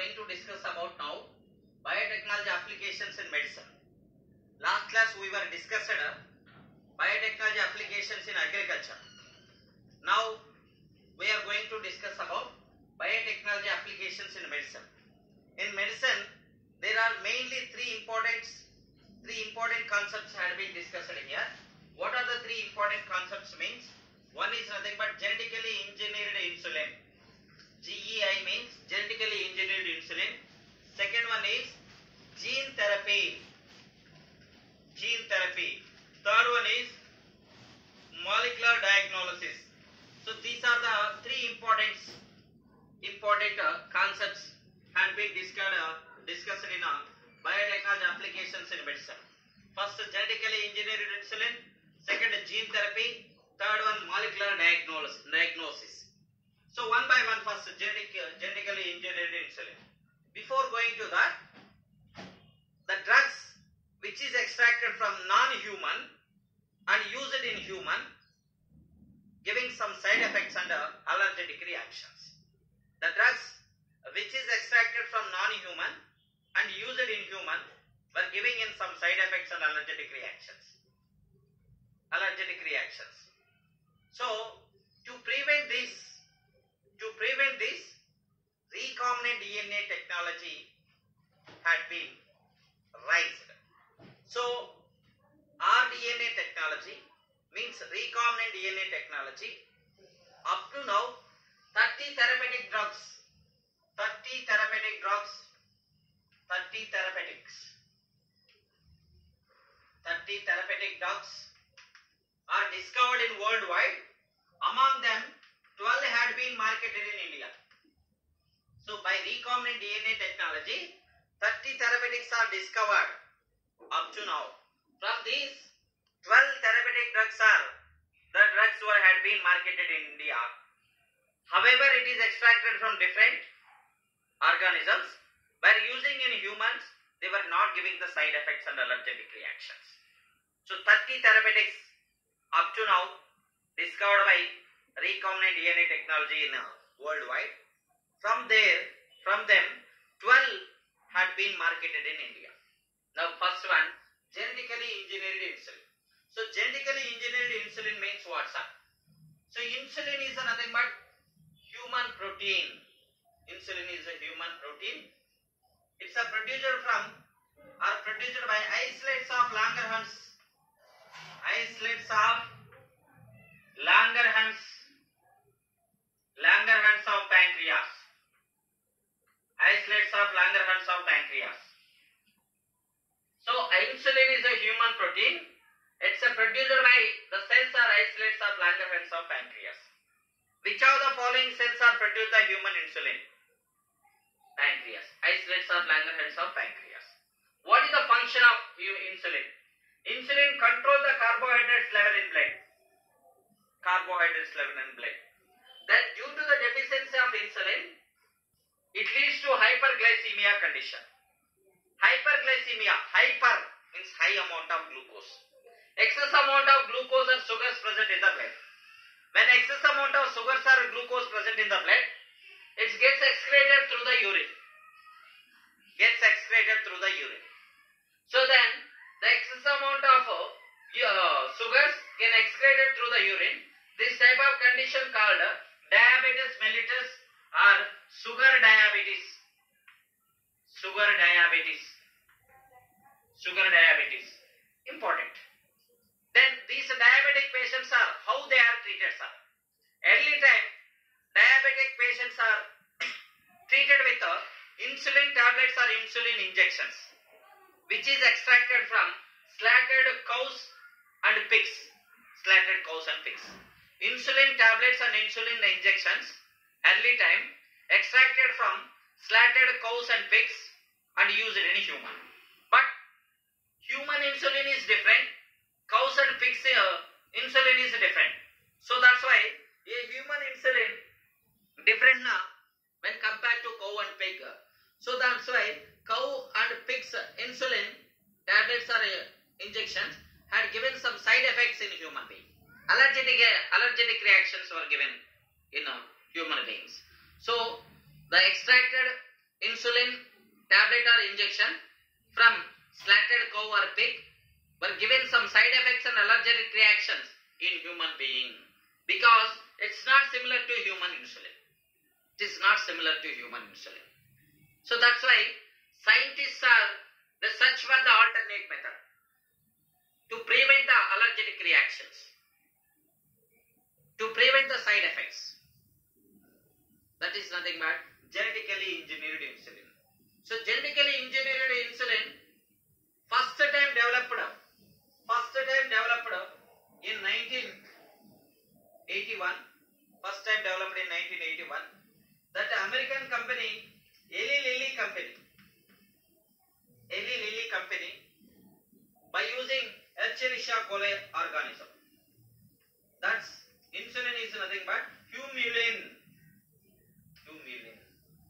going to discuss about now biotechnology applications in medicine. Last class we were discussing biotechnology applications in agriculture. Now we are going to discuss about biotechnology applications in medicine. In medicine, there are mainly three important concepts have been discussed here. What are the three important concepts means? One is nothing but genetically engineered insulin. GEI means genetically engineered insulin. Second one is gene therapy. Third one is molecular diagnosis. So these are the three important concepts have been discussed in biotechnology applications in medicine. First, genetically engineered insulin. Second, gene therapy. Third one, molecular diagnosis. So one by one, first genetically engineered insulin. Before going to that, the drugs which is extracted from non-human and used in human, giving some side effects and allergic reactions. The drugs which is extracted from non-human and used in human were giving in some side effects and allergic reactions. So to prevent this, recombinant DNA technology had been raised. So rDNA technology means recombinant DNA technology. Up to now, 30 therapeutic drugs are discovered in worldwide. Among them, 12 had been marketed in India. So by recombinant DNA technology, 30 therapeutics are discovered up to now. From these, 12 therapeutic drugs had been marketed in India. However, it is extracted from different organisms. By using in humans, they were not giving the side effects and allergic reactions. So 30 therapeutics up to now discovered by recombinant DNA technology in worldwide. From them 12 had been marketed in India. Now first one, genetically engineered insulin. So genetically engineered insulin means what, sir? So insulin is nothing but human protein. Insulin is a human protein. It's a produced by isolates of Langerhans. Langerhans of pancreas. So insulin is a human protein. It's produced by the cells or isolates of Langerhans of pancreas. Which of the following cells are produced by human insulin? Pancreas. Isolates of Langerhans of pancreas. What is the function of insulin? Insulin controls the carbohydrates level in blood. Then due to the deficiency of insulin, it leads to hyperglycemia condition. Hyperglycemia, hyper means high amount of glucose. Excess amount of glucose and sugars present in the blood. When excess amount of sugars or glucose present in the blood, it gets excreted through the urine. So then, the excess amount of sugars can excreted through the urine. This type of condition called diabetes mellitus or sugar diabetes. Important. Then these diabetic patients are, how they are treated, sir? Early time, diabetic patients are treated with insulin tablets or insulin injections, which is extracted from slaughtered cows and pigs. Insulin tablets and insulin injections, early time, extracted from slaughtered cows and pigs and used in human. But human insulin is different. Cows and pigs insulin is different. So that's why a human insulin different now when compared to cow and pig. So that's why cow and pig's insulin tablets or injections had given some side effects in human being. Allergic reactions were given in human beings. So the extracted insulin tablet or injection from slanted cow or pig were given some side effects and allergic reactions in human being because it's not similar to human insulin. It is not similar to human insulin. So that's why scientists they search for the alternate method to prevent the allergic reactions, to prevent the side effects. That is nothing but genetically engineered insulin. So genetically engineered insulin first time developed in 1981. First time developed in 1981. That American company, Eli Lilly company, by using Escherichia coli organism. That's insulin is nothing but humulin.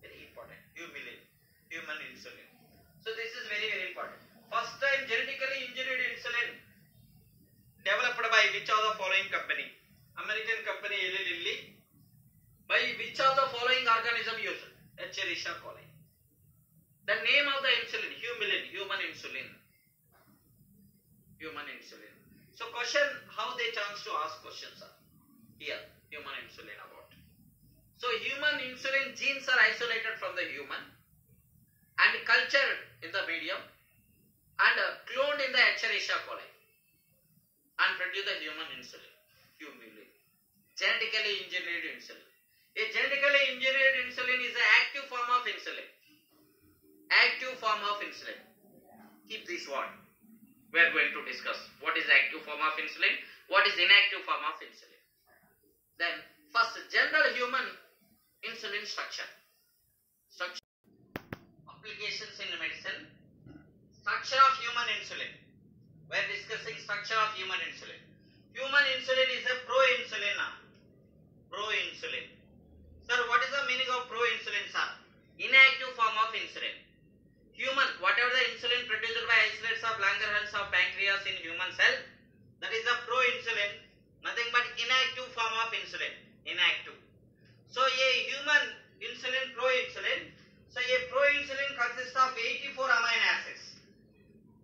Very important. Human insulin. So this is very, very important. First time genetically engineered insulin developed by which of the following company? American company Eli Lilly. By which of the following organism used? Escherichia coli. The name of the insulin, humulin, human insulin. So question, how they chance to ask questions are here, human insulin about. So human insulin genes are isolated from the human and cultured in the medium and cloned in the Escherichia coli and produce the human insulin, humulin. Genetically engineered insulin. A genetically engineered insulin is an active form of insulin. Keep this one. We are going to discuss what is active form of insulin, what is inactive form of insulin. Then first, general human insulin structure. Applications in medicine. Structure of human insulin. We are discussing structure of human insulin. Human insulin is a pro-insulin. Sir, what is the meaning of pro-insulin, sir? Inactive form of insulin. Human, whatever the insulin produced by isolates of Langerhans of pancreas in human cell, that is a pro-insulin, nothing but inactive form of insulin. Inactive. So a human insulin, pro-insulin. So a pro-insulin consists of 84 amino acids.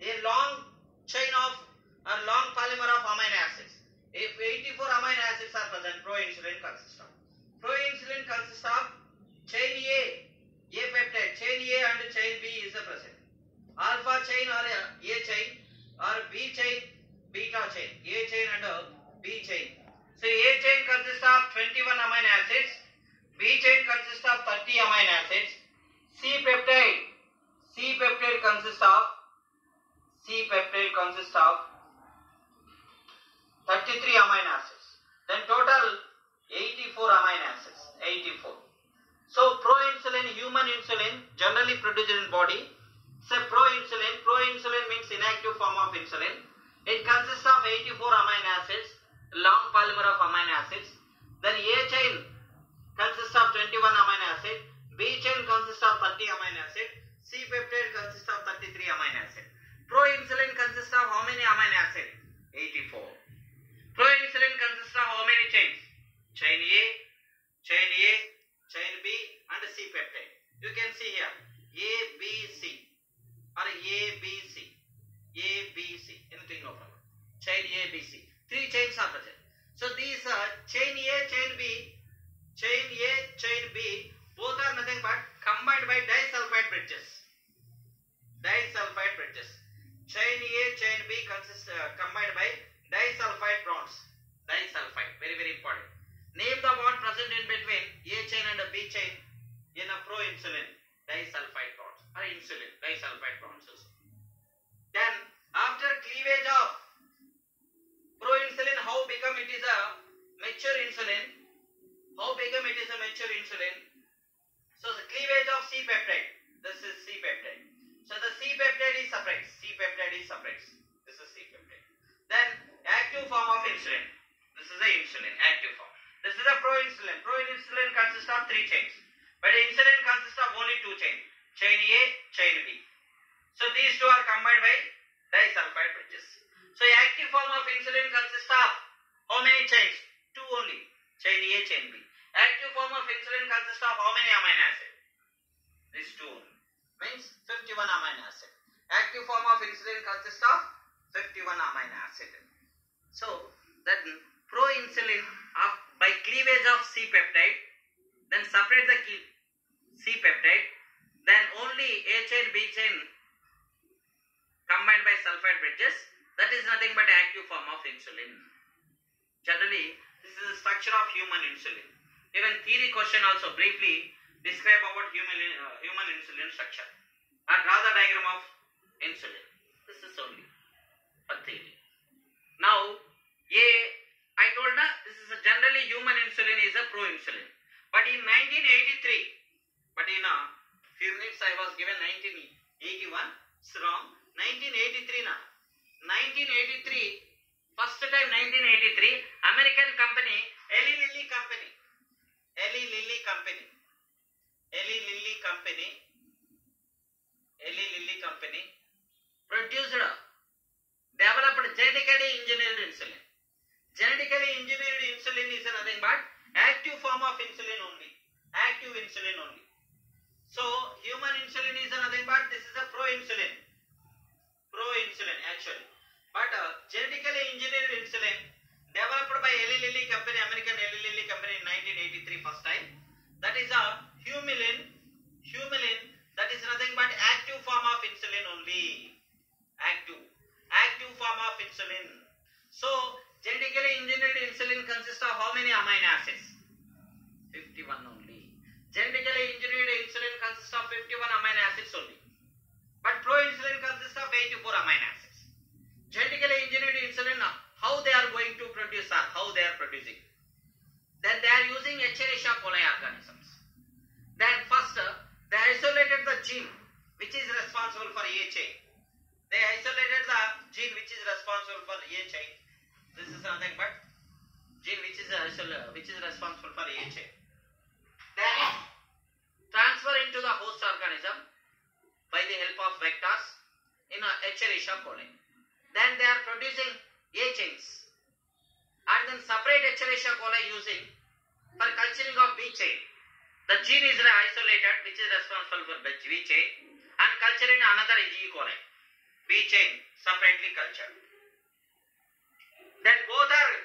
A long chain of or long polymer of amino acids. If 84 amino acids are present, pro-insulin consists of. Pro-insulin consists of chain A peptide, chain A and chain B is present. Alpha chain or A chain or B chain, beta chain, A chain and B chain. So A chain consists of 21 amino acids, B chain consists of 30 amino acids, C peptide consists of 33 amino acids. Then total 84 amino acids. 84. So pro-insulin, human insulin, generally produced in body. Say pro-insulin. Pro-insulin means inactive form of insulin. It consists of 84 amino acids, long polymer of amino acids. Then A chain consists of 21 amino acids. B chain consists of 30 amino acids. C peptide consists of 33 amino acids. Pro-insulin consists of how many amino acids? 84. Pro-insulin consists of how many chains? Chain A, chain B and C peptide. You can see here A, B, C or A, B, C. Anything no problem. Chain A, B, C. 3 chains are present. So these chain A, chain B, both are nothing but combined by disulfide bridges. Chain A, chain B consists combined by disulfide bonds. Very, very important. Name the bond present in between A chain and B chain in a pro-insulin, disulfide bonds or insulin, disulfide bonds also. Then after cleavage of pro-insulin, how become it is a mature insulin? So the cleavage of C peptide. This is C peptide. So the C peptide is separates. This is C peptide. Then active form of insulin. This is the insulin, active form. This is a pro-insulin. Pro-insulin consists of 3 chains. But insulin consists of only 2 chains. Chain A, chain B. So these two are combined by disulfide bridges. So active form of insulin consists of how many chains? 2 only. Chain A, chain B. Active form of insulin consists of how many amino acids? These 2 only. 51 amino acid. Active form of insulin consists of 51 amino acid. So that proinsulin by cleavage of C peptide, then separate the C peptide, then only A chain B chain combined by sulfide bridges. That is nothing but active form of insulin. Generally, this is the structure of human insulin. Even theory question also briefly describe about human insulin structure. And draw the diagram of insulin. This is only for theory. Now, I told that this is generally human insulin is a proinsulin. But in 1983, but in a few minutes I was given 1981. It's wrong. 1983 now. 1983. First time 1983, American company, Eli Lilly company produced, developed genetically engineered insulin. Genetically engineered insulin is nothing but active form of insulin only. Active insulin only. So human insulin is nothing but this is a proinsulin. Proinsulin actually. But genetically engineered insulin developed by Eli Lilly company, American Eli Lilly company in 1983 first time. That is a humulin. That is nothing but active form of insulin only. Active form of insulin. So genetically engineered insulin consists of how many amino acids? 51 only. Genetically engineered insulin consists of 51 amino acids only. But proinsulin consists of 84 amino acids. Genetically engineered insulin, how they are going to produce or how they are producing? Then they are using Escherichia coli organisms. Then first they isolated the gene which is responsible for A chain. They isolated the gene which is responsible for A chain. This is nothing but gene which is responsible for A chain. Then transfer into the host organism by the help of vectors in Escherichia coli. Then they are producing A chains and then separate Escherichia coli using for culturing of B chain. The gene is isolated which is responsible for B chain and culturing another E. coli. B chain separately cultured. Then both are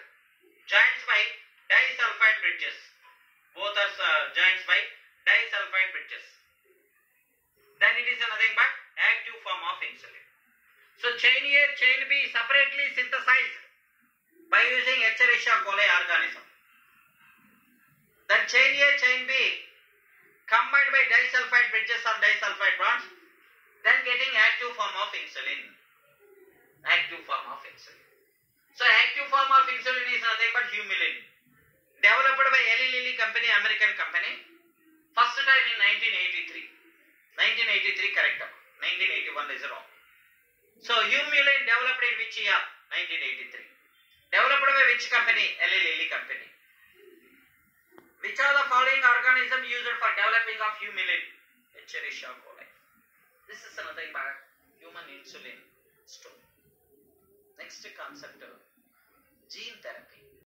joined by disulfide bridges. Both are joined by disulfide bridges. Then it is nothing but active form of insulin. So chain A, chain B separately synthesized by using Escherichia coli organism. Then chain A, chain B combined by disulfide bridges or disulfide bonds, then getting active form of insulin. Active form of insulin. So active form of insulin is nothing but humulin. Developed by Eli Lilly company, American company. First time in 1983. 1983 correct. 1981 is wrong. So humulin developed in which year? 1983. Developed by which company? Eli Lilly company. Which are the following organisms used for developing of humulin? Escherichia coli. This is nothing but human insulin story. Next concept, gene therapy.